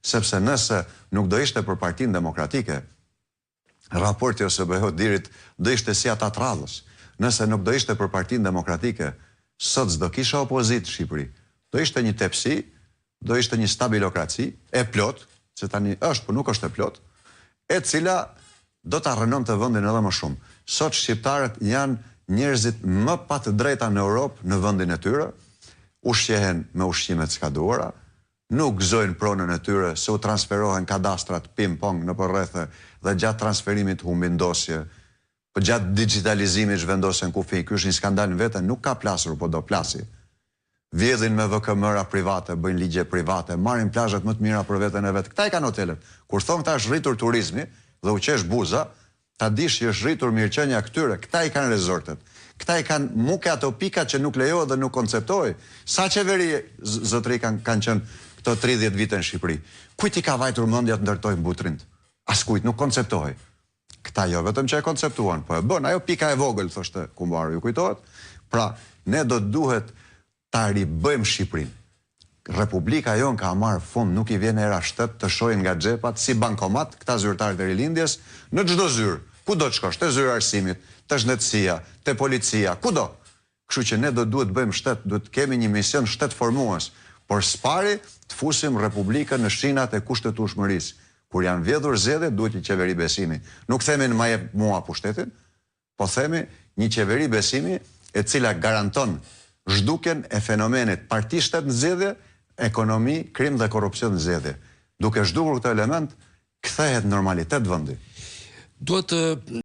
sepse nëse nuk do ishte për Partinë Demokratike, raporti ose BH-Dirit do ishte si ata të radhës. Nëse nuk do ishte për Partinë Demokratike, sot s'do kisha opozitë në Shqipëri. Do ishte një tepsi, do ishte një stabilokraci, e plot, që tani është, por nuk është e plot, e cila do të arrënon të vendin edhe më shumë. Sot shqiptarët janë njerëzit më pa të drejta në Europë, në vendin e tyre, ushqehen me ushqimet s'kaduara, nuk gëzojnë pronën e tyre, se u transferohen kadastrat ping-pong në përrethe dhe gjatë transferimit humbin dosje, për gjatë digitalizimit zhvendosen kufi, ky është një skandal në vete, nuk ka plasur, po do plasi. Vjedhin me VKM-ra private, bëjnë ligje private, marrin plazhet më të mira për veten e vet. Këta i kanë hotelet. Kur thonë këta është rritur turizmi dhe u qesh buza, ta dish që është rritur mirëqenia këtyre. Këta i kanë rezortet. Këta i kanë muke ato pikat që nuk lejohet dhe nuk konceptohet. Sa qeveri zotëri kanë qenë këto 30 vite në Shqipëri. Kujt i ka vajtur mendja të ndërtojë mbutrind? Askujt nuk konceptohej. Këta jo vetëm që e konceptuan, po e bën, ajo pika e vogël, thoshte Kumbar, ju kujtohet? Pra, ne do duhet ta ribëjmë Shqipërinë. Republika jonë ka marrë fund, nuk i vjen era shtet të shohin nga xhepat si bankomat këta zyrtarët e rilindjes në çdo zyrë. Ku do të shkosh? Te zyra arsimit, te zhdetësia, te policia, kudo. Kështu që ne do duhet bëjmë shtet, duhet kemi një mision shtet formues, por s'pari të fusim Republikën në shinat e kushtetueshmërisë. Kur janë vjedhur zgjedhje, duhet një qeveri besimi. Nuk themi në ma jep mua pushtetin, po themi një qeveri besimi e cila garanton zhdukjen e fenomenit partishtet në zgjedhje, ekonomi, krim dhe korrupsion në zgjedhje. Duke zhdukur këtë element, kthehet normalitet vendi. Duhet